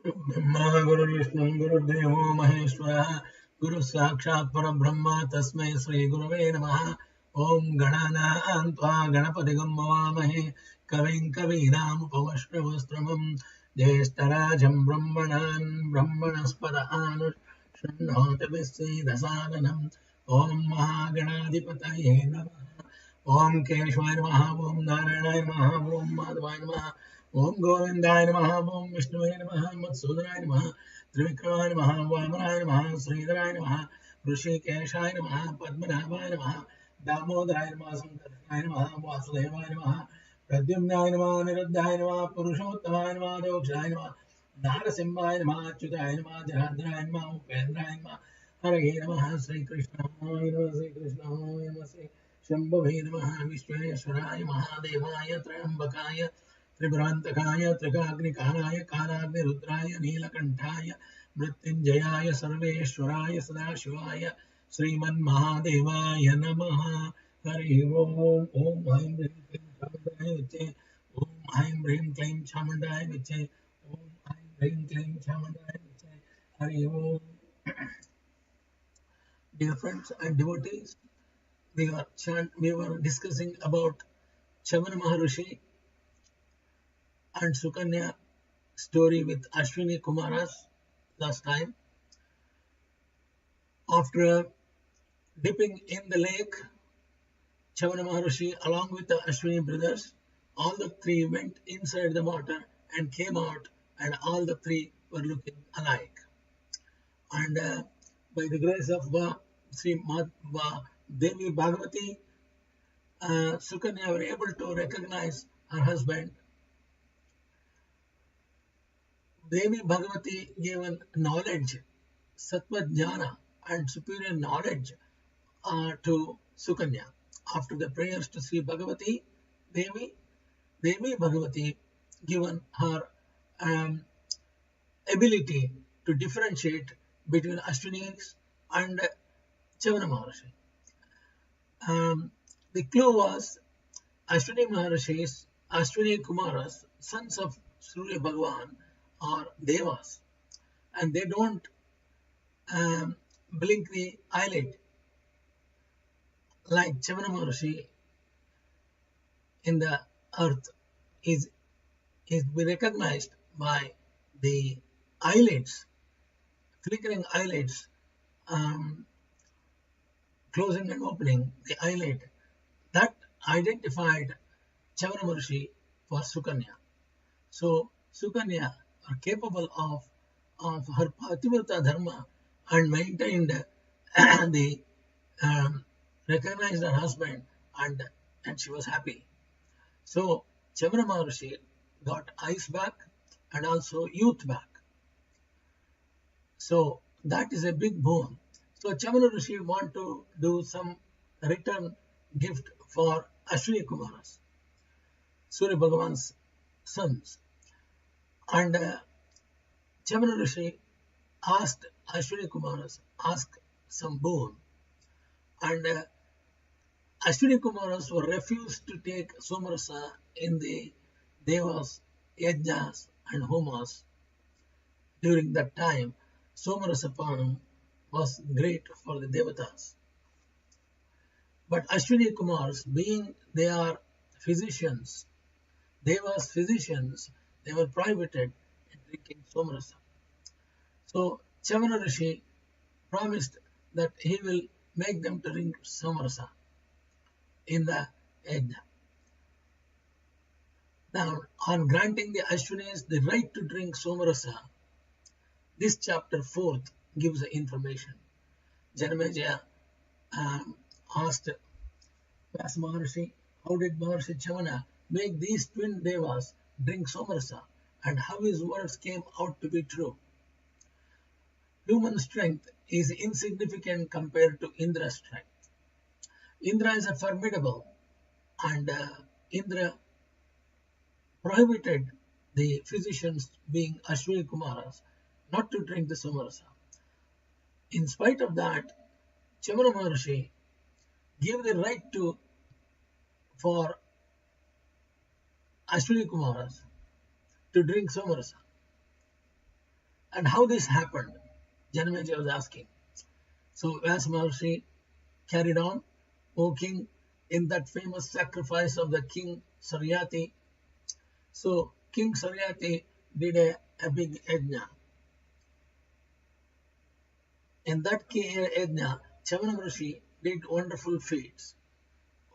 ब्रह्मा गुरुर्विष्णु गुरुर्देवो महेश्वरः गुरु साक्षात् परब्रह्म तस्मै श्री गुरवे नमः। ओम गणानां त्वा गणपतिगं मवामहे कविं कवीनामुपमश्रवस्त्रमं ज्येष्ठराजं ब्रह्मणान् ब्रह्मणस्पद शृण्वोति विश्वेदसादनम्। ओम महागणाधिपतये नमः। ओम केशवाय नमः। ओम नारायणाय नमः। ओम माधवाय नमः। ओम गोविंदाय नमः। ओम विष्णुवे नमः। मत्सूदनाय नमः। त्रिविक्रमाय नमः। वामनाय नमः। श्रीधराय नमः। ऋषिकेशाय नमः। पद्मनाभाय नमः। दामोदराय नमः। संकर्षणाय नमः। वासुदेवाय नमः। प्रद्युम्नाय नमः। निरुद्धाय नमः। पुरुषोत्तमाय नमः। दोक्षाय नमः। नारसिंहाय नमः। अच्युताय नमः। जनार्दनाय नमः। उपेन्द्राय नमः। हरे नमः। श्रीकृष्णाय नमः। श्रीकृष्णाय नमः। श्री शंभवे नमः। विश्वेश्वराय महादेवाय त्र्यंबकाय त्रिभ्रांतकाय त्रिकाग्निकालाय कालाग्निरुद्राय नीलकंठाय मृत्युंजयाय सर्वेश्वराय सदाशिवाय श्रीमन्महादेवाय नमः। हरि ओम। ओम ऐं ह्रीं क्लीं चामुण्डाय विच्चे। ओम ऐं ह्रीं क्लीं चामुण्डाय विच्चे। ओम ऐं ह्रीं क्लीं चामुण्डाय विच्चे। हरि ओम। Dear friends and devotees, we were discussing about Chyavna Rushi and Sukanya story with Ashwini Kumaras last time. After dipping in the lake, Chyavna Rushi along with the Ashwini brothers, all the three went inside the water and came out, and all the three were looking alike. And by the grace of Sri Mad Devi Bhagavatham, Sukanya were able to recognize her husband. Devi Bhagavati given knowledge, sattva jnana, and superior knowledge to Sukanya. After the prayers to Sri Bhagavati, Devi Bhagavati given her ability to differentiate between Ashwinis and Chyavna Maharishi. The clue was Ashwini Kumaras, sons of Surya Bhagavan, are devas, and they don't blink the eyelid like Chyavna Maharishi in the earth is be recognized by the eyelids, flickering eyelids, closing and opening the eyelid. That identified Chyavna Maharishi for Sukanya. So Sukanya are capable of her Pativrata dharma and maintained the recognized her husband, and she was happy. So Chyavna Maharishi got eyes back and also youth back. So that is a big boon. So Chyavna Rushi want to do some return gift for Ashwini Kumaras, Surya Bhagavan's sons. And Chyavna Rushi asked Ashwini Kumaras, asked some boon. And Ashwini Kumaras were refused to take soma rasa in the devas, yajnas and homas. During that time, soma rasa panam was great for the devotees. But Ashwini Kumars, being they are physicians, devas physicians, they were prohibited in drinking soma rasa. So Chyavna Rushi promised that he will make them to drink soma rasa in the yajna. Now, on granting the Ashwinis the right to drink soma rasa, this chapter 4th gives the information. Janamejaya asked Vyasa Maharishi, how did Maharishi Chyavna make these twin devas drink soma rasa, and how his words came out to be true? Human strength is insignificant compared to Indra's strength. Indra is a formidable, and Indra prohibited the physicians, being Ashwini Kumaras, not to drink the soma rasa. In spite of that, Chyavna Maharishi gave the right for Ashwini Kumaras to drink soma rasa. And how this happened? Janamejaya was asking. So Vyasa Maharshi carried on, O king, in that famous sacrifice of the king Saryati. So King Saryati did a big yajna. In that yajna, Chyavna Rushi did wonderful feats.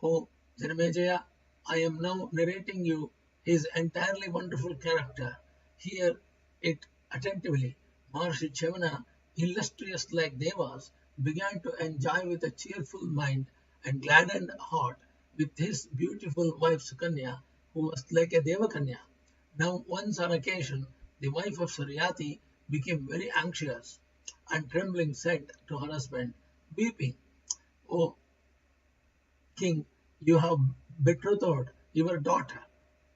O Janamejaya, I am now narrating you his entirely wonderful character. Hear it attentively. Maharshi Chyavna, illustrious like Devas, began to enjoy with a cheerful mind and gladdened heart with his beautiful wife Sukanya, who was like a Devakanya. Now once on occasion, the wife of Saryati became very anxious and trembling said to her husband, weeping, O king, you have betrothed your daughter.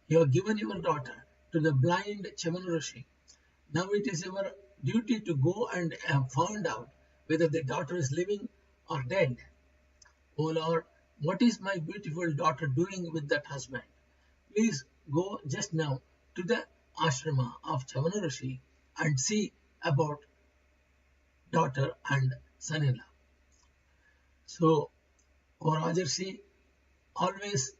You have given your daughter to the blind Chyavna Rushi. Now it is your duty to go and find out whether the daughter is living or dead. O Lord, what is my beautiful daughter doing with that husband? Please go just now to the ashrama of Chyavna Rushi and see about daughter and son-in-law. So, O Rajarsi always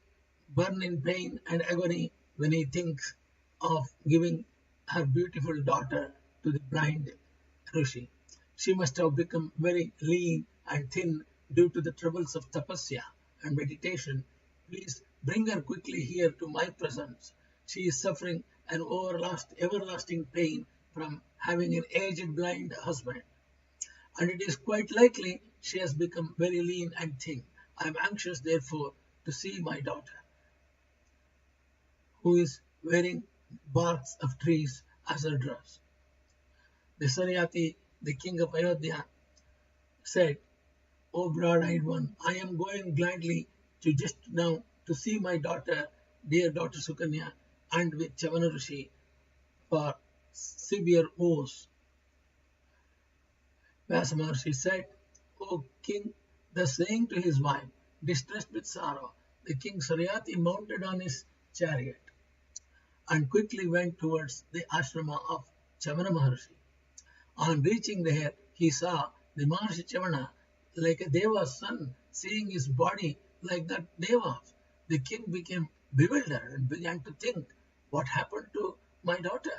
burn in pain and agony when he thinks of giving her beautiful daughter to the blind Rushi. She must have become very lean and thin due to the troubles of tapasya and meditation. Please bring her quickly here to my presence. She is suffering an everlasting pain from having an aged blind husband. And it is quite likely she has become very lean and thin. I am anxious, therefore, to see my daughter, who is wearing barks of trees as her dress. The Saryati, the king of Ayodhya, said, O broad-eyed one, I am going gladly to just now to see my daughter, dear daughter Sukanya, and with Chyavna Rushi for severe woes. Vyasa Maharshi said, O king, thus saying to his wife, distressed with sorrow, the king Saryati mounted on his chariot and quickly went towards the ashrama of Chyavna Maharshi. On reaching there, he saw the Maharshi Chyavna like a Deva's son, seeing his body like that Deva's. The king became bewildered and began to think, what happened to my daughter?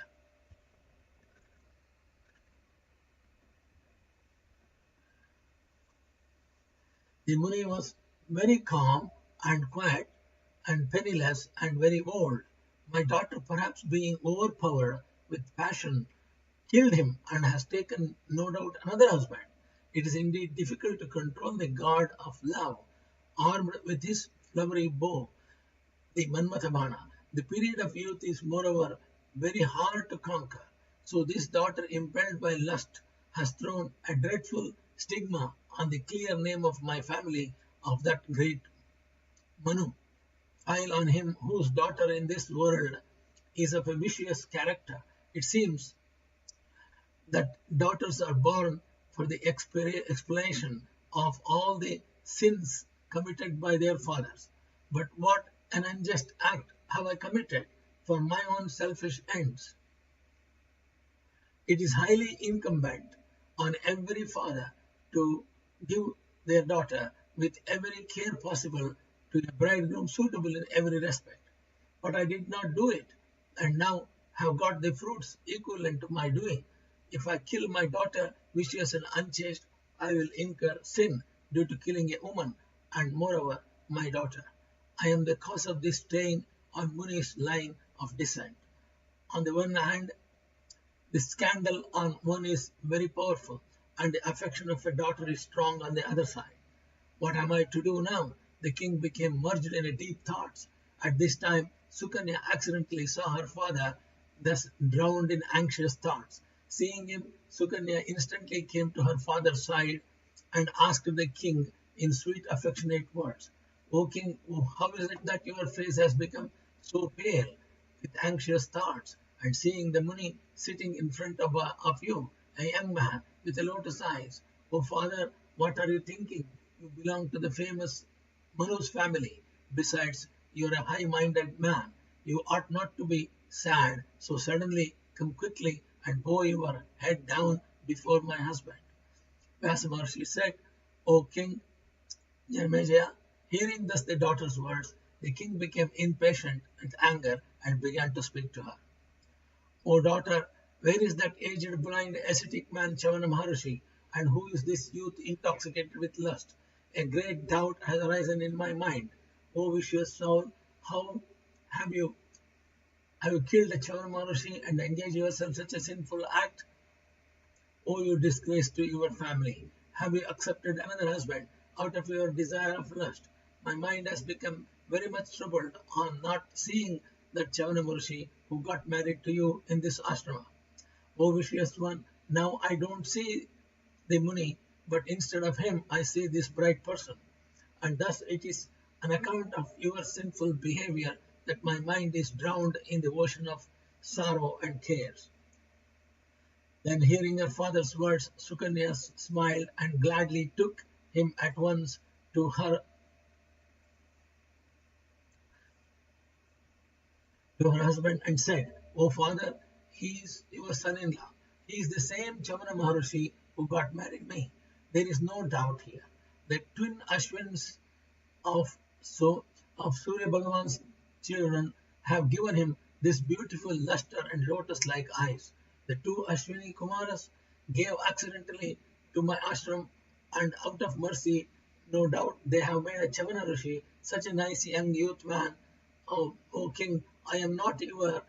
The Muni was very calm and quiet and penniless and very old. My daughter, perhaps being overpowered with passion, killed him and has taken, no doubt, another husband. It is indeed difficult to control the god of love, armed with his flowery bow, the Manmathabana. The period of youth is, moreover, very hard to conquer. So this daughter, impelled by lust, has thrown a dreadful stigma on the clear name of my family of that great Manu. File on him whose daughter in this world is of a vicious character. It seems that daughters are born for the expiation of all the sins committed by their fathers. But what an unjust act have I committed for my own selfish ends? It is highly incumbent on every father to give their daughter with every care possible to a bridegroom suitable in every respect. But I did not do it, and now have got the fruits equivalent to my doing. If I kill my daughter, vicious and unchaste, I will incur sin due to killing a woman, and moreover, my daughter. I am the cause of this stain on Muni's line of descent. On the one hand, the scandal on one is very powerful, and the affection of a daughter is strong on the other side. What am I to do now? The king became merged in a deep thoughts. At this time, Sukanya accidentally saw her father, thus drowned in anxious thoughts. Seeing him, Sukanya instantly came to her father's side and asked the king in sweet affectionate words, O king, how is it that your face has become so pale with anxious thoughts? And seeing the Muni sitting in front of you, a young man with a lotus eyes, O father, what are you thinking? You belong to the famous Manu's family. Besides, you are a high-minded man. You ought not to be sad, so suddenly come quickly and bow your head down before my husband. Vyasa Maharshi said, O king Janamejaya, hearing thus the daughter's words, the king became impatient with anger and began to speak to her. O daughter, where is that aged, blind, ascetic man Chyavna Rushi, and who is this youth intoxicated with lust? A great doubt has arisen in my mind. O vicious soul, how have you killed Chyavna Rushi and engaged yourself in such a sinful act? O you disgrace to your family, have you accepted another husband out of your desire of lust? My mind has become very much troubled on not seeing that Chyavna Rushi who got married to you in this ashrama. O vicious one, now I don't see the Muni, but instead of him I see this bright person. And thus it is on account of your sinful behavior that my mind is drowned in the ocean of sorrow and cares. Then hearing her father's words, Sukanya smiled and gladly took him at once to her husband and said, O father, he is your son-in-law. He is the same Chyavna Rushi who got married me. There is no doubt here. The twin Ashwins of Surya Bhagavan's children have given him this beautiful luster and lotus-like eyes. The two Ashwini Kumaras gave accidentally to my ashram, and out of mercy, no doubt, they have made a Chyavna Rushi such a nice young youth man. O king, I am not your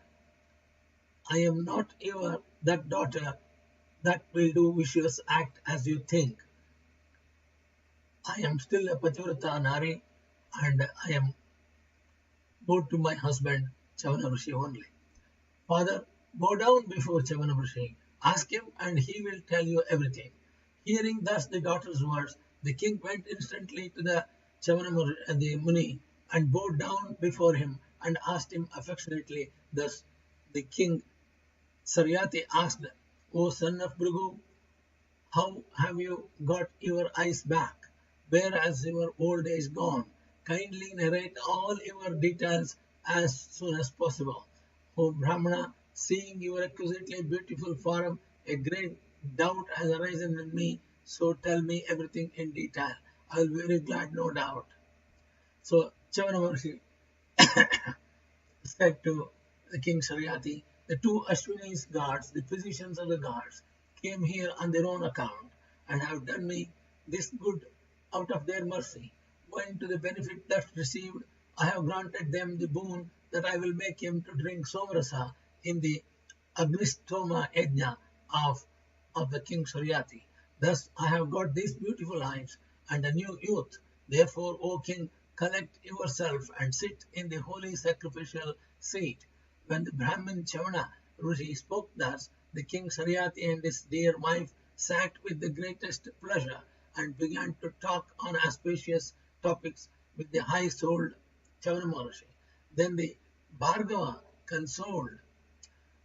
that daughter that will do vicious act as you think. I am still a Pativrata Nari, and I am bound to my husband Chyavna Rushi only. Father, bow down before Chyavna Rushi. Ask him, and he will tell you everything. Hearing thus the daughter's words, the king went instantly to the the Muni and bowed down before him and asked him affectionately. Thus the king Saryati asked, O son of Bhrigu, how have you got your eyes back? Where has your old age gone? Kindly narrate all your details as soon as possible. O Brahmana, seeing your exquisitely beautiful form, a great doubt has arisen in me, so tell me everything in detail. I will be very glad, no doubt. So Chyavna Rushi said to the king Saryati, the two Ashwini's guards, the physicians of the guards, came here on their own account and have done me this good out of their mercy. Owing to the benefit thus received, I have granted them the boon that I will make him to drink soma rasa in the Agnistoma yajna of the king Saryati. Thus I have got these beautiful eyes and a new youth. Therefore, O king, collect yourself and sit in the holy sacrificial seat. When the Brahmin Chyavna Rushi spoke thus, the king Saryati and his dear wife sat with the greatest pleasure and began to talk on auspicious topics with the high-souled Chyavna Rushi. Then the Bhargava consoled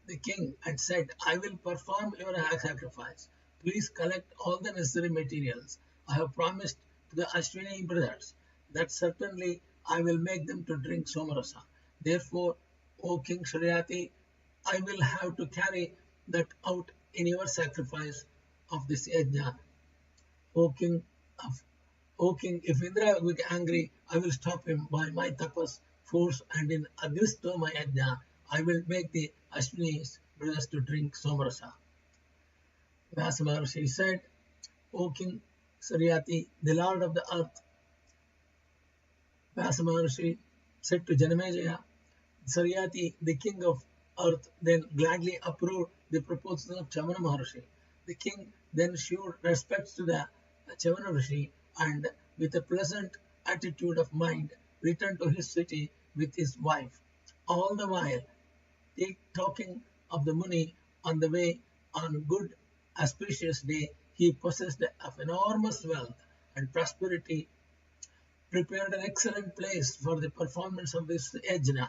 the king and said, I will perform your sacrifice. Please collect all the necessary materials. I have promised to the Ashwini brothers that certainly I will make them to drink soma rasa. Therefore, O King Saryati, I will have to carry that out in your sacrifice of this yajna. O King, if Indra will be angry, I will stop him by my tapas, force, and in Agristoma yajna, I will make the Ashwini's brothers to drink soma rasa. Vyasa Maharshi said, O King Saryati, the Lord of the earth, Vyasa Maharshi said to Janamejaya, Saryati, the king of earth, then gladly approved the proposal of Chyavna Rushi. The king then showed respects to the Chyavna Rushi and with a pleasant attitude of mind returned to his city with his wife. All the while, talking of the Muni on the way on good auspicious day, he possessed of enormous wealth and prosperity, prepared an excellent place for the performance of this yajna,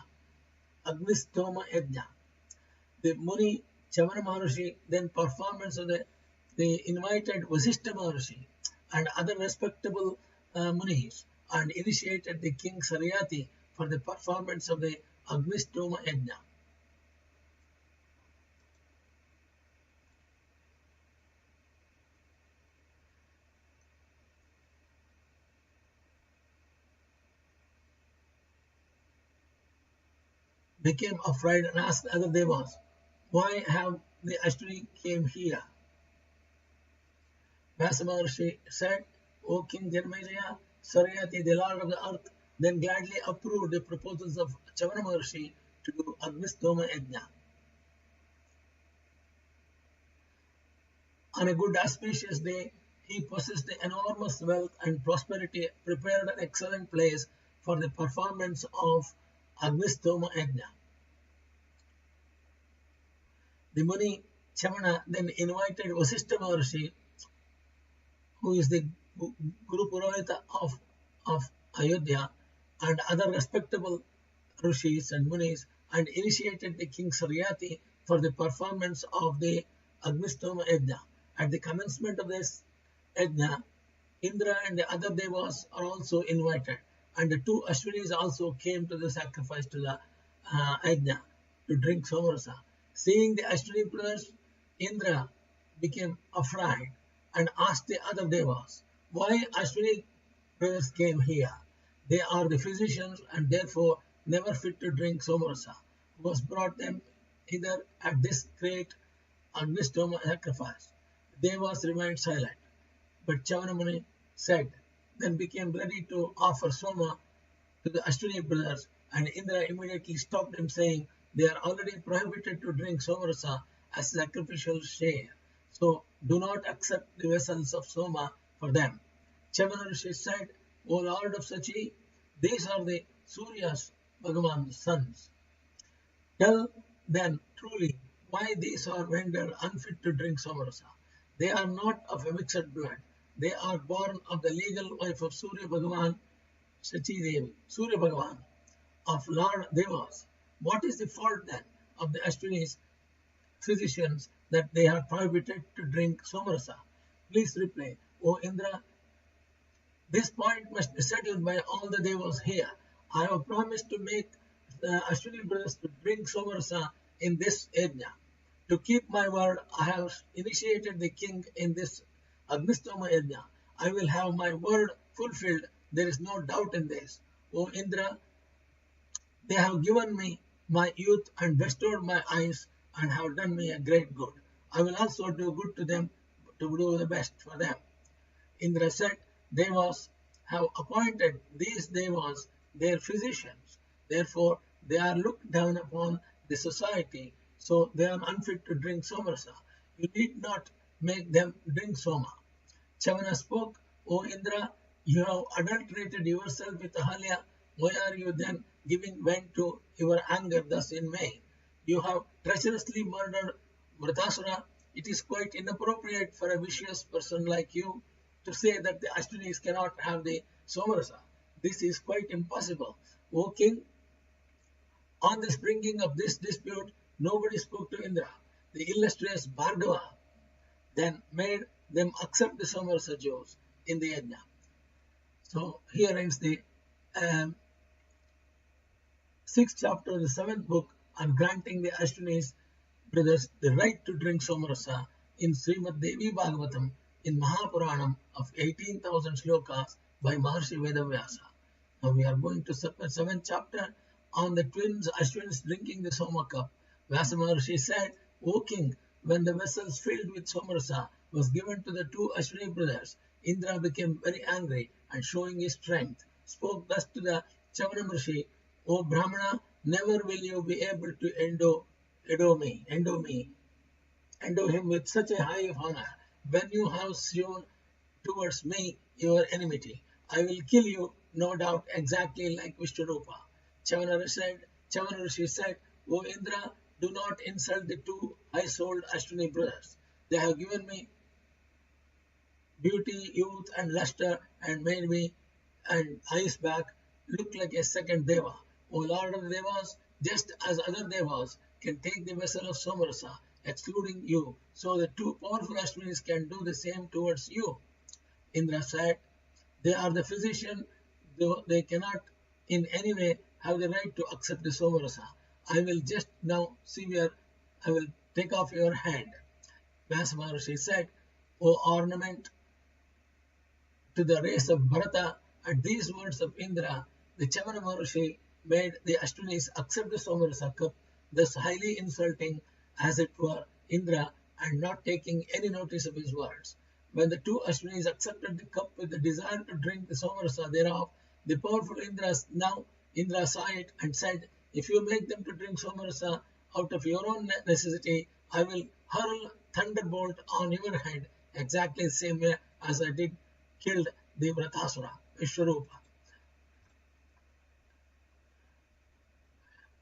Agnistoma yajna. The Muni Chyavna Rushi then performance of the invited Vasishtha Maharishi and other respectable Munis and initiated the king Saryati for the performance of the Agnistoma yajna. became afraid and asked other devas, why have the Ashwini came here? Vyasa Maharishi said, O King Janamejaya, Saryati, the Lord of the earth, then gladly approved the proposals of Chyavna Rushi to do Agnishtoma yajna. On a good auspicious day, he possessed enormous wealth and prosperity, prepared an excellent place for the performance of Agnishtoma yajna. The Muni Chyavna then invited Vasishtha Maharishi, who is the Guru Purohita of Ayodhya, and other respectable Rishis and Munis, and initiated the King Saryati for the performance of the Agnishtoma yajna. At the commencement of this yajna, Indra and the other devas are also invited, and the two Ashwinis also came to the sacrifice to the yajna to drink somarasa. Seeing the Ashwini brothers, Indra became afraid and asked the other devas, why Ashwini brothers came here? They are the physicians and therefore never fit to drink somarasa. Who has brought them hither at this great Agnishtoma sacrifice? The devas remained silent, but Chyavna Muni said, then became ready to offer soma to the Ashwini brothers, and Indra immediately stopped him, saying, they are already prohibited to drink somarasa as sacrificial share, so do not accept the vessels of soma for them. Chyavna Rushi said, O Lord of Sachi, these are the Surya's Bhagavan's sons. Tell them truly why these are rendered unfit to drink somarasa. They are not of a mixed blood. They are born of the legal wife of Surya Bhagavan, Sachi Devi, Surya Bhagavan, of Lord Devas. What is the fault then of the Ashwini's physicians that they are prohibited to drink somarasa? Please reply, O Indra, this point must be settled by all the devas here. I have promised to make the Ashwini brothers to drink somarasa in this yajna. To keep my word, I have initiated the king in this Agnishtoma yajna. I will have my word fulfilled. There is no doubt in this. O Indra, they have given me my youth and bestowed my eyes and have done me a great good. I will also do good to them to do the best for them. Indra said, Devas have appointed these devas their physicians. Therefore, they are looked down upon the society, so they are unfit to drink somarasa. You need not make them drink soma. Chyavna spoke, O Indra, you have adulterated yourself with Ahalya. Why are you then giving vent to your anger thus in vain? You have treacherously murdered Vritasura. It is quite inappropriate for a vicious person like you to say that the Ashwinis cannot have the somarasa. This is quite impossible. O king, on the springing of this dispute, nobody spoke to Indra. The illustrious Bhargava then made them accept the somarasa jewels in the yajna. So here ends the 6th chapter of the 7th book on granting the Ashwinis brothers the right to drink somarasa in Sri Mad Devi Bhagavatham in Mahapuranam of 18,000 shlokas by Maharishi Veda Vyasa. Now we are going to 7th chapter on the twins Ashwins drinking the soma cup. Vyasa Maharishi said, O king, when the vessels filled with somarasa was given to the two Ashwini brothers, Indra became very angry and showing his strength, spoke thus to the Chyavna Rushi, O Brahmana, never will you be able to endow him with such a high honor. When you have shown towards me your enmity, I will kill you, no doubt, exactly like Vishnurupa. Chyavna Rushi said, O Indra, do not insult the two high-souled Ashwini brothers. They have given me beauty, youth, and luster, and made me and eyes back look like a second Deva. O Lord of the Devas, just as other Devas can take the vessel of somarasa, excluding you, so the two powerful Ashwinis can do the same towards you. Indra said, they are the physician, though they cannot in any way have the right to accept the somarasa. I will just now I will take off your hand. Vyasa Maharishi said, O ornament to the race of Bharata, at these words of Indra, the Chyavna Maharishi made the Ashwinis accept the Somarasa cup, thus highly insulting, as it were, Indra and not taking any notice of his words. When the two Ashwinis accepted the cup with the desire to drink the Somarasa thereof, the powerful Indra saw it and said, "If you make them to drink Somarasa out of your own necessity, I will hurl thunderbolt on your head, exactly the same way as I did killed the Vratasura, Vishwarupa."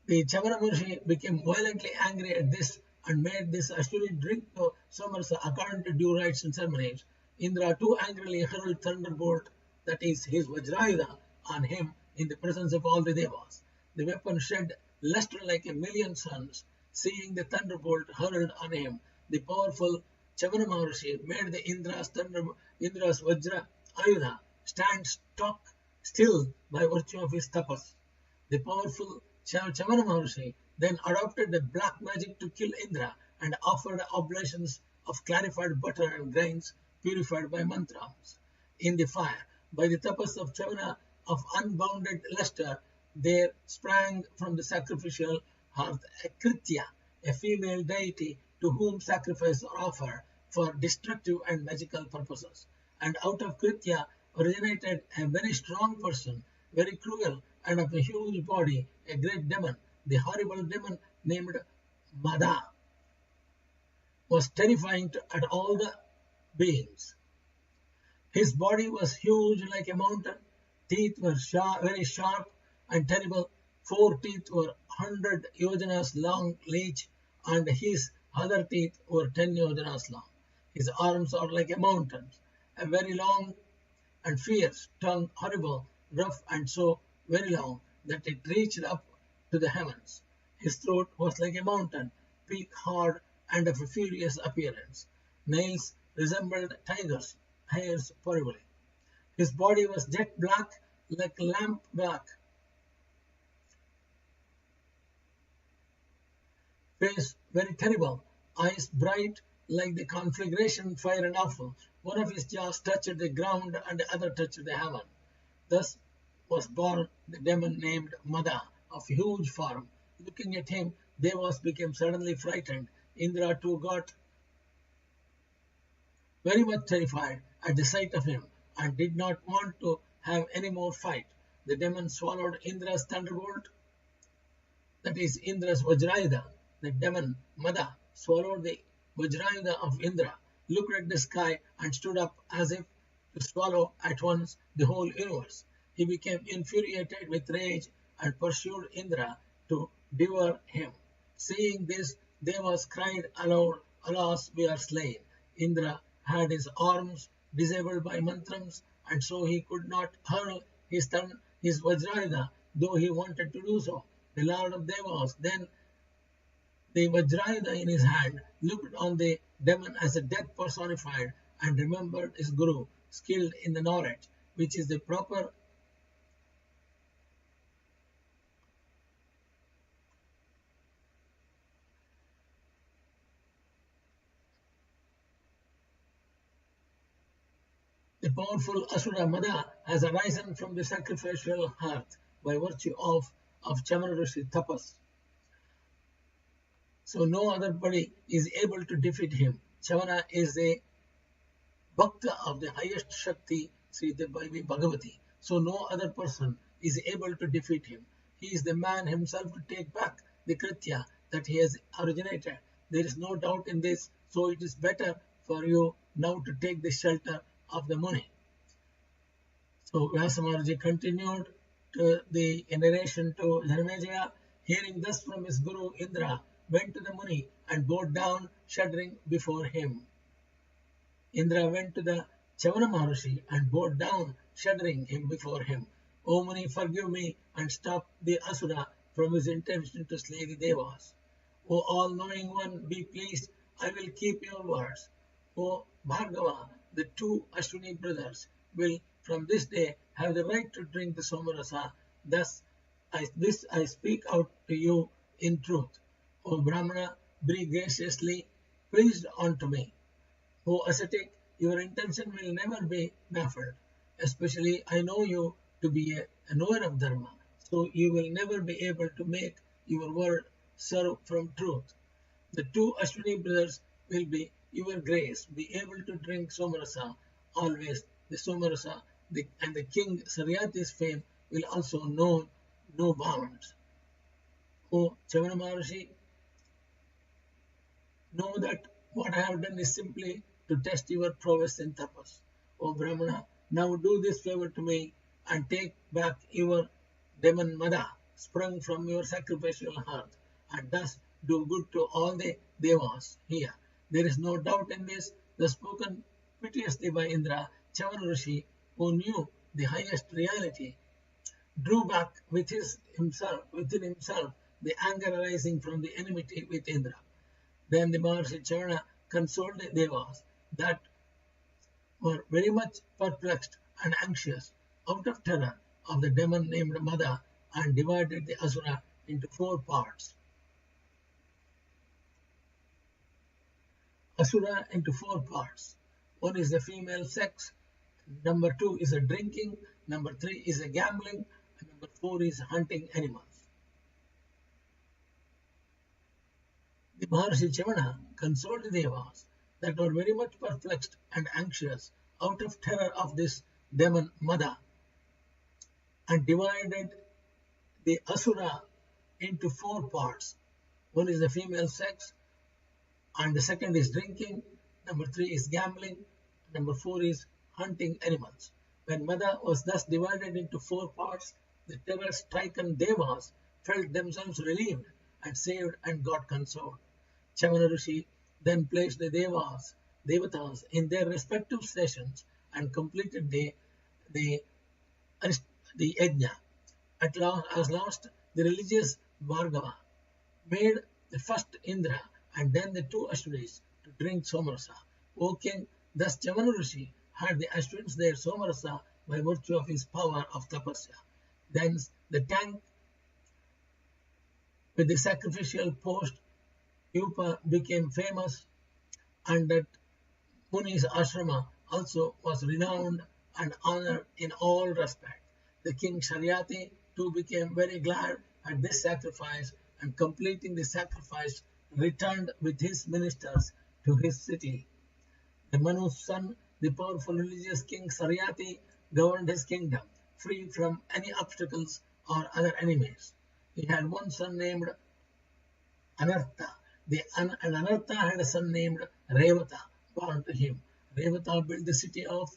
The Chyavna Rushi became violently angry at this and made this Ashwini drink the Somarasa according to due rites and ceremonies. Indra too angrily hurled thunderbolt, that is his Vajrayuda, on him in the presence of all the Devas. The weapon shed luster like a million suns. Seeing the thunderbolt hurled on him, the powerful Chyavna Rushi made the Indra's Vajra Ayudha stand stock still by virtue of his tapas. The powerful Chyavna Rushi then adopted the black magic to kill Indra and offered oblations of clarified butter and grains purified by mantras in the fire. By the tapas of Chyavna of unbounded luster, there sprang from the sacrificial hearth a Kritya, a female deity to whom sacrifices are offered for destructive and magical purposes. And out of Kritya originated a very strong person, very cruel and of a huge body, a great demon. The horrible demon named Mada was terrifying at all the beings. His body was huge like a mountain, teeth were very sharp and terrible, 4 teeth were 100 yojanas long each, and his other teeth were 10 yojanas long. His arms are like a mountain, a very long and fierce, tongue horrible, rough and so very long that it reached up to the heavens. His throat was like a mountain, beak hard and of a furious appearance. Nails resembled tigers' hairs horribly. His body was jet black like lamp black. Face very terrible, eyes bright like the conflagration fire and awful. One of his jaws touched the ground and the other touched the heaven. Thus was born the demon named Mada, of huge form. Looking at him, Devas became suddenly frightened. Indra too got very much terrified at the sight of him and did not want to have any more fight. The demon swallowed Indra's thunderbolt, that is Indra's Vajrayuda. The demon Mada swallowed the Vajrayuda of Indra, looked at the sky and stood up as if to swallow at once the whole universe. He became infuriated with rage and pursued Indra to devour him. Seeing this, Devas cried aloud, "Alas, we are slain." Indra had his arms disabled by mantrams, and so he could not hurl his Vajrayuda, though he wanted to do so. The Lord of Devas then, the Vajrayuda in his hand, looked on the demon as a death personified and remembered his Guru, skilled in the knowledge, which is the proper The powerful Asura Mada has arisen from the sacrificial hearth by virtue of Chyavna Rushi tapas. So no other body is able to defeat him. Chyavna is the Bhakta of the highest Shakti, Sri Devi Bhagavati. So no other person is able to defeat him. He is the man himself to take back the Kritya that he has originated. There is no doubt in this, so it is better for you now to take the shelter of the Muni. So Vyasa Maharishi continued to the narration to Janamejaya. Hearing thus from his Guru Indra, went to the Muni and bowed down, shuddering before him. Indra went to the Chyavna Rushi and bowed down, shuddering him before him. O Muni, forgive me and stop the Asura from his intention to slay the Devas. O all-knowing one, be pleased, I will keep your words. O Bhargava, the two Ashwini brothers will from this day have the right to drink the Somarasa. Thus, this I speak out to you in truth. O Brahmana, be graciously pleased unto me. O ascetic, your intention will never be baffled. Especially, I know you to be a knower of Dharma. so you will never be able to make your word serve from truth. The two Ashwini brothers will be your grace, be able to drink somarasa always, the somarasa, and the king Saryati's fame will also know no bounds. O Chyavna Maharishi, know that what I have done is simply to test your prowess in tapas. O Brahmana, now do this favor to me and take back your demon mada sprung from your sacrificial hearth, and thus do good to all the devas here. There is no doubt in this. The spoken piteously by Indra, Chyavna Rushi, who knew the highest reality, drew back within himself the anger arising from the enmity with Indra. Then the Maharshi Chyavna consoled the devas that were very much perplexed and anxious out of terror of the demon named Mada, and divided the asura into 4 parts. Asura into 4 parts. 1 is the female sex, number 2 is a drinking, number 3 is a gambling, and number 4 is hunting animals. The Maharshi Chyavna consoled the devas that were very much perplexed and anxious out of terror of this demon Mada, and divided the asura into 4 parts. 1 is the female sex, and the second is drinking, number 3 is gambling, number 4 is hunting animals. When Mada was thus divided into 4 parts, the terror-stricken devas felt themselves relieved and saved and got consoled. Chyavna Rushi then placed the devatas in their respective stations and completed the yajna. At last, the religious Bhargava made the first Indra and then the 2 Ashwinis to drink somarasa. O king, thus Chyavna Rushi had the Ashwins their somarasa by virtue of his power of tapasya. Then the tank with the sacrificial post Yupa became famous, and that Muni's ashrama also was renowned and honored in all respects. The king Saryati too became very glad at this sacrifice, and completing the sacrifice returned with his ministers to his city. The Manu's son, the powerful religious king Saryati, governed his kingdom, free from any obstacles or other enemies. He had one son named Anartha. And Anartha had a son named Revata, born to him. Revata built the city of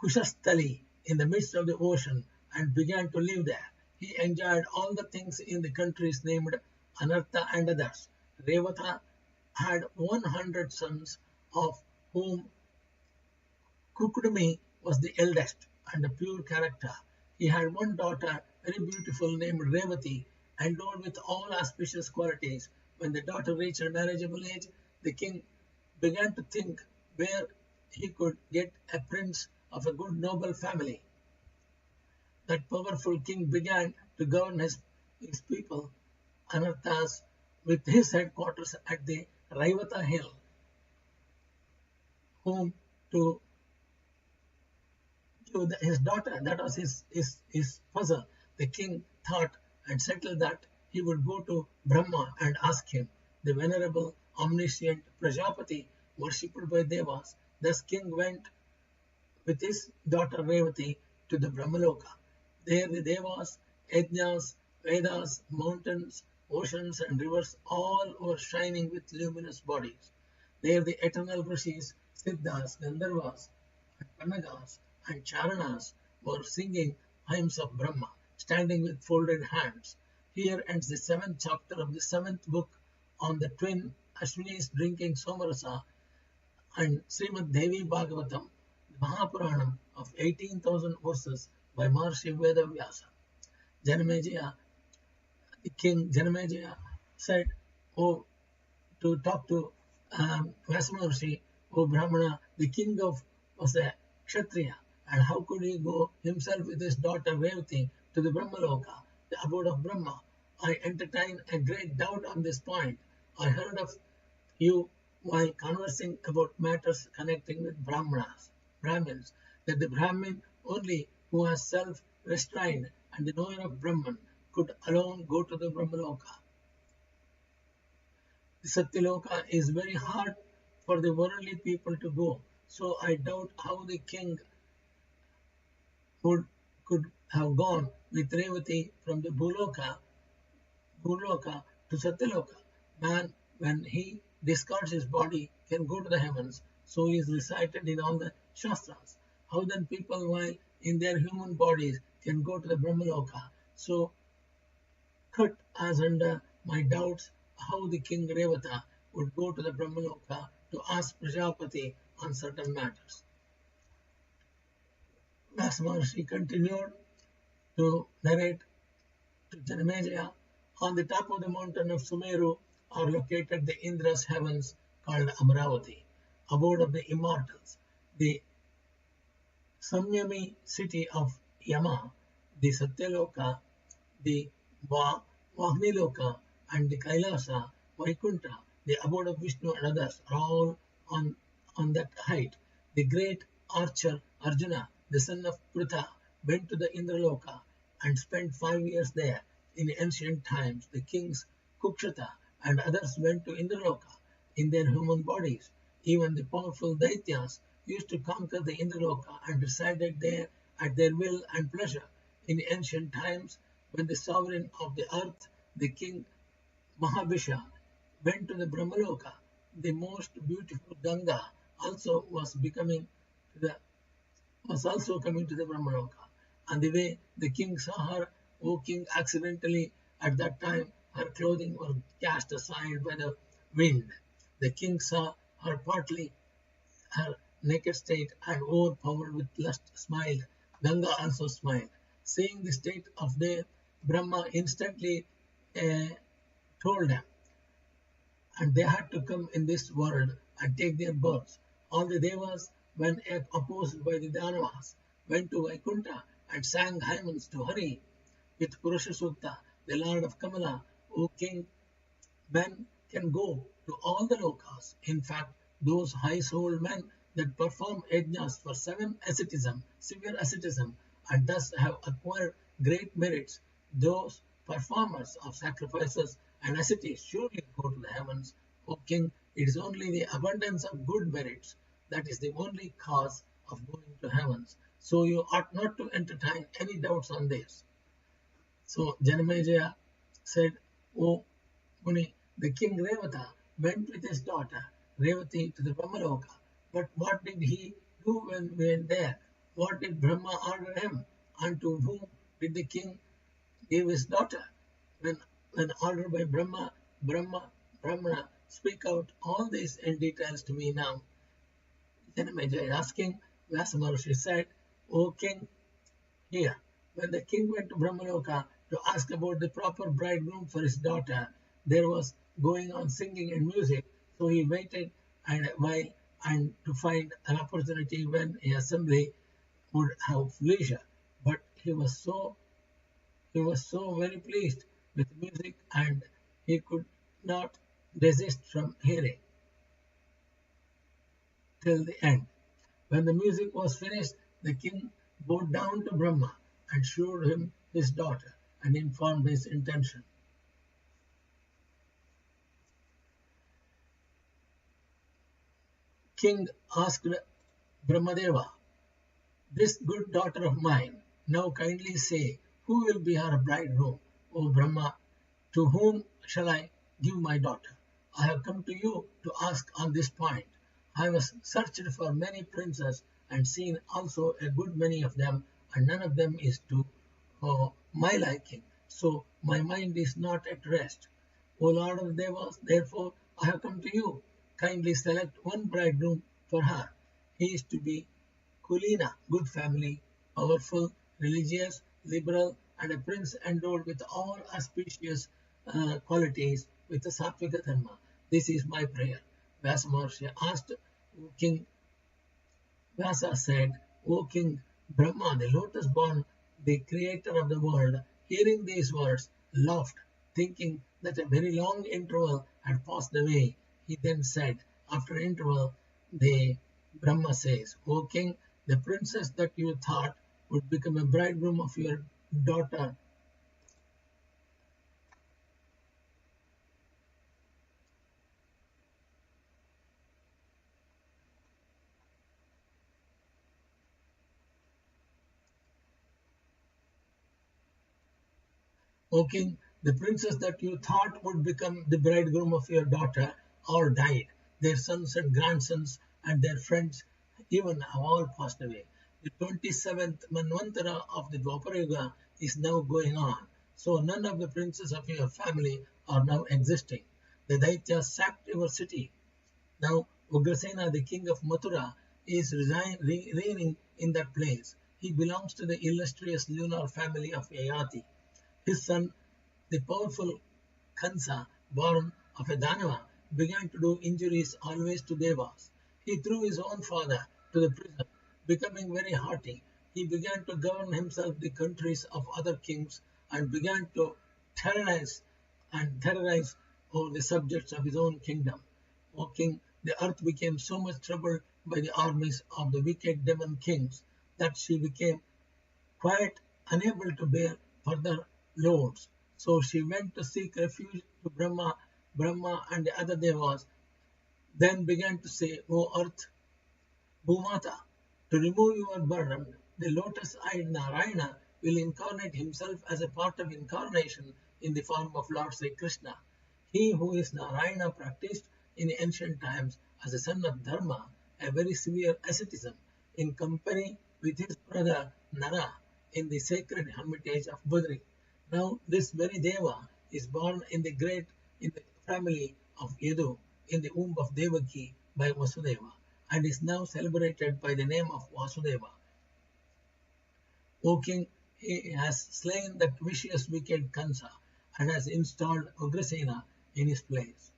Kushasthali in the midst of the ocean and began to live there. He enjoyed all the things in the countries named Anartha and others. Revata had 100 sons, of whom Kukudami was the eldest and a pure character. He had one daughter, very beautiful, named Revati, endowed with all auspicious qualities. When the daughter reached her marriageable age, the king began to think where he could get a prince of a good noble family. That powerful king began to govern his people, Anarthas, with his headquarters at the Raivata hill, whom to his daughter, that was his puzzle. The king thought and settled that he would go to Brahma and ask him. The venerable, omniscient Prajapati, worshipped by Devas. Thus king went with his daughter Revati to the Brahmaloka. There the Devas, yajnas, Vedas, mountains, oceans and rivers all were shining with luminous bodies. There the eternal Rishis, Siddhas, Gandharvas, and Panagas and Charanas were singing hymns of Brahma, standing with folded hands. Here ends the 7th chapter of the 7th book on the twin Ashwinis drinking somarasa and Srimad Devi Bhagavatam, the Mahapuranam of 18,000 verses by Maharishi Veda Vyasa. Janamejaya, the king Janamejaya, said, to talk to Vyasa Maha Rushi, O Brahmana, the king was a Kshatriya, and how could he go himself with his daughter Revati to the Brahmaloka, the abode of Brahma? I entertain a great doubt on this point. I heard of you while conversing about matters connecting with Brahmins, that the Brahmin only who has self-restraint and the knower of Brahman could alone go to the Brahmaloka. The Satyaloka is very hard for the worldly people to go, so I doubt how the king could have gone with Revati from the Bhuloka to Satyaloka. Man, when he discards his body, can go to the heavens, so is recited in all the Shastras. How then people, while in their human bodies, can go to the Brahmaloka? So, cut as under my doubts how the king Revata would go to the Brahmaloka to ask Prajapati on certain matters. Vyasa Maharishi continued to narrate to Janamejaya. On the top of the mountain of Sumeru are located the Indra's heavens called Amaravati, abode of the immortals, the Samyami city of Yama, the Satyaloka, the Vagniloka, and the Kailasa, Vaikunta, the abode of Vishnu and others, are all on that height. The great archer Arjuna, the son of Pritha, went to the Indraloka and spent 5 years there. In ancient times, the kings Kukshata and others went to Indraloka in their human bodies. Even the powerful Daityas used to conquer the Indraloka and resided there at their will and pleasure. In ancient times, when the sovereign of the earth, the king Mahabhisha, went to the Brahmaloka, the most beautiful Ganga also was coming to the Brahmaloka. On the way, the king saw her, O king, accidentally. At that time, her clothing was cast aside by the wind. The king saw her partly, her naked state, and overpowered with lust smiled. Ganga also smiled. Seeing the state of the Brahma instantly told them, and they had to come in this world and take their births. All the devas, when opposed by the Danavas, went to Vaikunta and sang hymns to Hari with Purusha Sutta, the Lord of Kamala. O king, men can go to all the lokas. In fact, those high-souled men that perform yajnas for severe asceticism, and thus have acquired great merits, those performers of sacrifices and ascetics surely go to the heavens. O king, it is only the abundance of good merits that is the only cause of going to heavens. So you ought not to entertain any doubts on this. So Janamejaya said, O Muni, the king Revata went with his daughter Revati to the Brahmaloka. But what did he do when we went there? What did Brahma order him? And to whom did the king give his daughter? When ordered by Brahmana, speak out all this in details to me now. Janamejaya asking, Vyasa Maharshi said, O king, here, when the king went to Brahmaloka to ask about the proper bridegroom for his daughter, there was going on singing and music, so he waited and to find an opportunity when the assembly would have leisure. But he was so very pleased with music, and he could not desist from hearing till the end. When the music was finished, the king bowed down to Brahma and showed him his daughter and informed his intention. King asked Brahmadeva, this good daughter of mine, now kindly say, who will be her bridegroom? O Brahma, to whom shall I give my daughter? I have come to you to ask on this point. I was searched for many princes and seen also a good many of them, and none of them is to my liking. So my mind is not at rest. O Lord of the Devas, therefore I have come to you. Kindly select one bridegroom for her. He is to be Kulina, good family, powerful, religious, liberal, and a prince endowed with all auspicious qualities with the Sattvika Dharma. This is my prayer. Vyasa Maharshi asked, O King, Vyasa said, O King Brahma, the lotus-born, the creator of the world, hearing these words, laughed, thinking that a very long interval had passed away. He then said, after an interval, the Brahma says, O King, the princess that you thought would become a bridegroom of your daughter. O king, the princess that you thought would become the bridegroom of your daughter all died. Their sons and grandsons and their friends even have all passed away. The 27th Manvantara of the Dwapara Yuga is now going on. So none of the princes of your family are now existing. The Daityas sacked your city. Now Ugrasena, the king of Mathura, is reigning in that place. He belongs to the illustrious lunar family of Yayati. His son, the powerful Kansa, born of a Danava, began to do injuries always to Devas. He threw his own father to the prison. Becoming very haughty, he began to govern himself the countries of other kings and began to terrorize over the subjects of his own kingdom. O king, the earth became so much troubled by the armies of the wicked demon kings that she became quite unable to bear further loads. So she went to seek refuge to Brahma and the other devas, then began to say, O earth, Bhumata, to remove your burden, the lotus-eyed Narayana will incarnate himself as a part of incarnation in the form of Lord Sri Krishna. He who is Narayana practiced in ancient times as a son of Dharma a very severe asceticism in company with his brother Nara in the sacred hermitage of Badri. Now this very Deva is born in the family of Yadu in the womb of Devaki by Vasudeva and is now celebrated by the name of Vasudeva. O king, he has slain that vicious wicked Kansa and has installed Ugrasena in his place.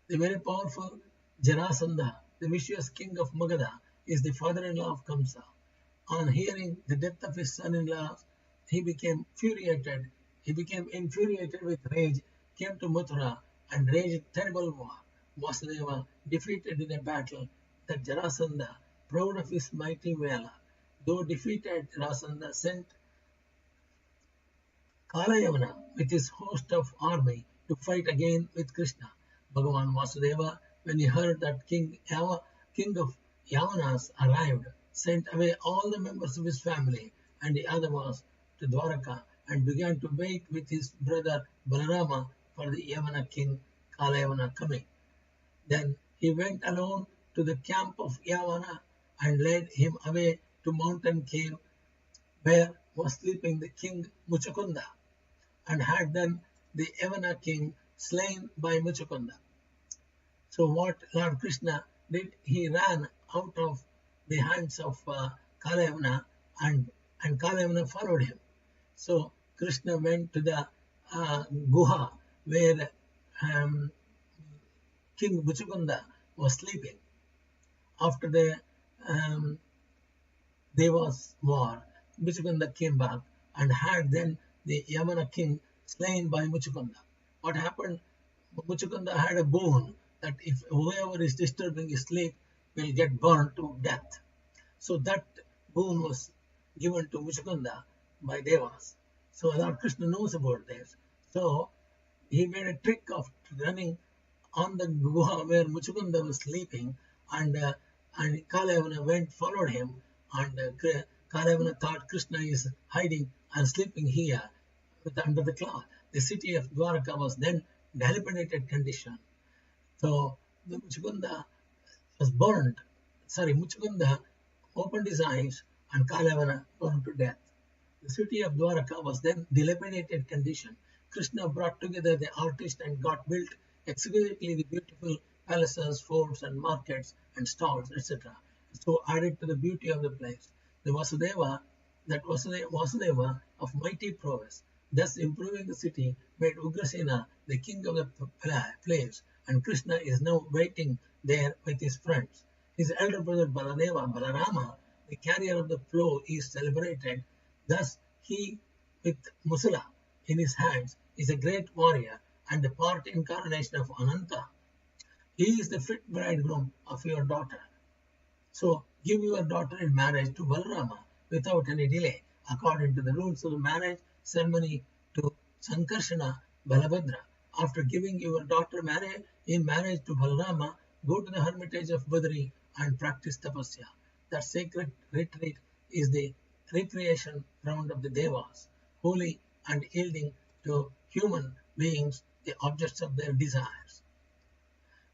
The very powerful Jarasandha, the vicious king of Magadha, is the father-in-law of Kamsa. On hearing the death of his son-in-law, he became infuriated with rage, came to Mathura and waged terrible war. Vasudeva defeated in a battle that Jarasandha, proud of his mighty valor, though defeated, Jarasandha sent Kalayavana with his host of army to fight again with Krishna. Bhagavan Vasudeva, when he heard that king of Yavanas arrived, sent away all the members of his family and the Yadavas to Dwaraka and began to wait with his brother Balarama for the Yavana king Kalayavana coming. Then he went alone to the camp of Yavana and led him away to mountain cave where was sleeping the king Muchakunda and had then the Yavana king slain by Muchakunda. So what Lord Krishna did, he ran out of the hands of Kalayavana and Kalayavana followed him. So Krishna went to the guha where King Muchakunda was sleeping. After the Devas war, Muchakunda came back and had then the Yamana king slain by Muchakunda. What happened? Muchakunda had a boon that if whoever is disturbing his sleep will get burned to death. So that boon was given to Muchakunda by Devas. So Lord Krishna knows about this. So he made a trick of running on the guha where Muchakunda was sleeping and Kalayavana followed him and Kalayavana thought Krishna is hiding and sleeping here under the cloth. The city of Dwaraka was then dilapidated condition. So the Muchakunda was burned. Muchakunda opened his eyes and Kalayavana burned to death. The city of Dwaraka was then dilapidated condition. Krishna brought together the artists and got built exquisitely the beautiful palaces, forts and markets and stalls, etc. So added to the beauty of the place. The Vasudeva of mighty prowess, thus improving the city, made Ugrasena the king of the place, and Krishna is now waiting there with his friends. His elder brother Balarama, the carrier of the plough, is celebrated. Thus he, with Musala in his hands, is a great warrior and the part incarnation of Ananta. He is the fit bridegroom of your daughter. So give your daughter in marriage to Balarama without any delay. according to the rules of the marriage ceremony to Sankarshana Balabhadra. After giving your daughter in marriage to Balarama, go to the hermitage of Badri and practice tapasya. That sacred retreat is the recreation ground of the Devas, holy and yielding to human beings the objects of their desires.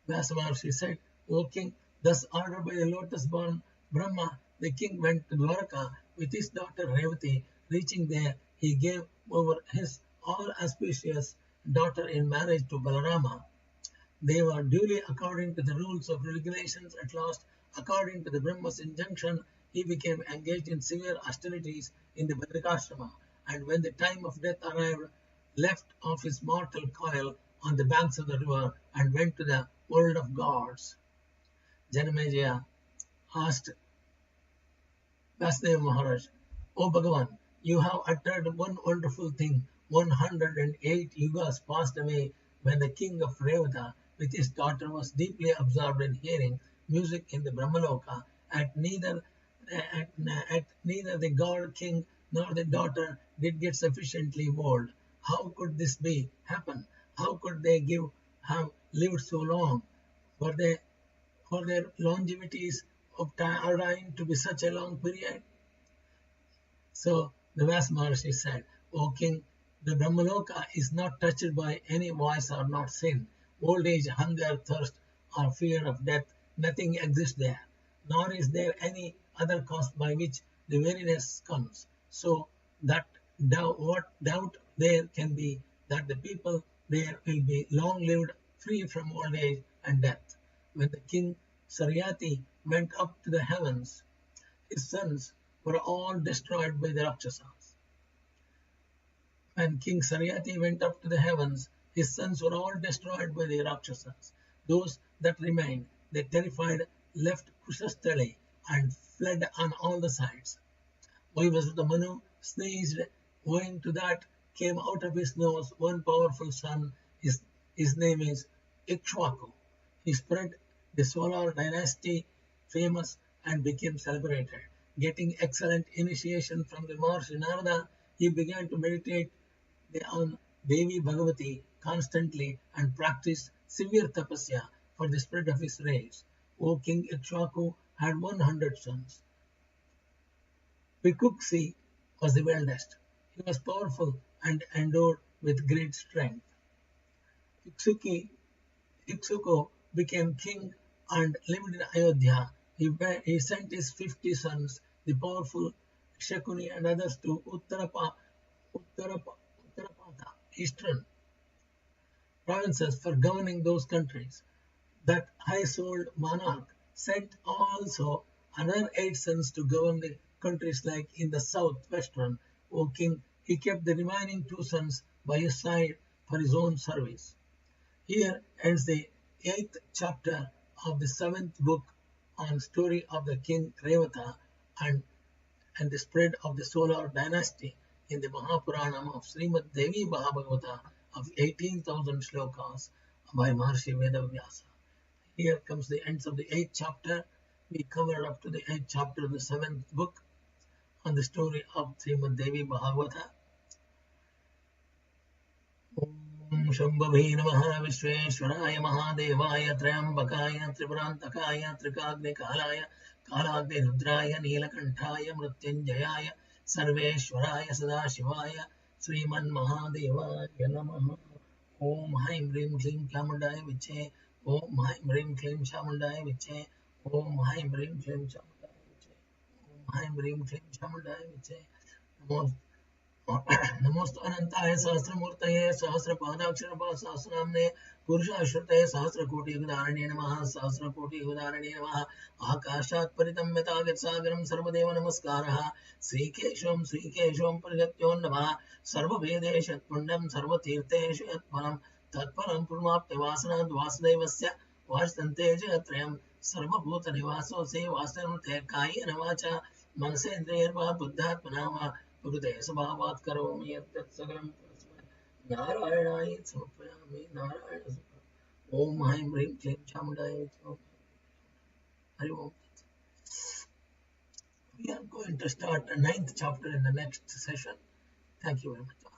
Vyasa Maharshi said, O king, thus ordered by the lotus-born Brahma, the king went to Dwaraka with his daughter Revati. Reaching there, he gave over his all-auspicious daughter in marriage to Balarama. They were duly according to the rules of regulations. At last, according to the Brahma's injunction, he became engaged in severe austerities in the Badrikashrama, and when the time of death arrived, left off his mortal coil on the banks of the river and went to the world of gods. Janamejaya asked Vyasa Maharaj, O Bhagavan, you have uttered one wonderful thing. 108 yugas passed away when the king of Revata with his daughter was deeply absorbed in hearing music in the Brahmaloka. At neither the god king nor the daughter did get sufficiently old. How could this happen? How could they have lived so long? Were their longevities of time to be such a long period? So the Vyasa Maharshi said, O king, the Brahmaloka is not touched by any voice or not sin. Old age, hunger, thirst, or fear of death, nothing exists there. Nor is there any other cause by which the weariness comes. So that what doubt there can be that the people there will be long-lived, free from old age and death. When the king Saryati went up to the heavens, his sons were all destroyed by the Rakshasas. When King Saryati went up to the heavens, his sons were all destroyed by the Rakshasas. Those that remained, they terrified, left Kushasthali and fled on all the sides. Vaivasvata Manu sneezed. Owing to that, came out of his nose one powerful son. His name is Ikshvaku. He spread the solar dynasty famous and became celebrated. Getting excellent initiation from the Maharshi Narada, he began to meditate on Devi Bhagavati constantly and practiced severe tapasya for the spread of his race. O King Ikshvaku had 100 sons. Vikuksi was the eldest. He was powerful and endowed with great strength. Iksuko became king and lived in Ayodhya. He sent his 50 sons, the powerful Shakuni and others, to Uttarapata, eastern provinces for governing those countries. That high-souled monarch sent also another 8 sons to govern the countries like in the south-western. O king, he kept the remaining 2 sons by his side for his own service. Here ends the 8th chapter of the 7th book on story of the king Revata and the spread of the solar dynasty in the Mahapuranam of Srimad Devi Bhagavatham of 18,000 shlokas by Maharshi Veda Vyasa. Here comes the ends of the 8th chapter. We covered up to the 8th chapter of the 7th book on the story of Srimad Devi Bhagavatham. Om Shambhavi Namaha Vishweshwaraya Mahadevaya Trayambakaya Tripurantakaya Trikagni Kalaya Kalagni Rudraya Neelakantaya Mrityunjayaya Sarveshwaraya Sadashivaya Srimad Mahadevaya Namaha. Om Haim Rim Klim Chamundaya Viche. Om Haim Rim Klim Chamundaya Viche. Om Haim Rim Klim Chamundaya Viche. Om Haim Rim Klim Chamundaya Viche. नमोस्तु अनंताय सहस्रमूर्तये सहस्रपादाक्षरपा सहस्रनाम्ने पुरुषाश्रुतये सहस्रकोटियुगधारणे नमः सहस्रकोटियुगधारणे नमः आकाशात् परितं यथागतसागरं सर्वदेव नमस्कारः श्रीकेशवं परिगत्योन्नमः सर्ववेदेषु यत्पुण्यं सर्वतीर्थेषु यत्फलं तत्फलं पुण्यमाप्त्यवासनाद् वासुदेवस्य वासन्ते जगत्त्रयं सर्वभूतनिवासोऽसि वासुदेवं कायेन वाचा मनसेन्द्रियैर्वा बुद्धात्मना वा हृदय स्वभावात् करोमि यत् सकलं नारायणाय समर्पयामि नारायण ओम ऐं ह्रीं क्लीं चामुण्डाय हरि ओम We are going to start the 9th chapter in the next session. Thank you very much.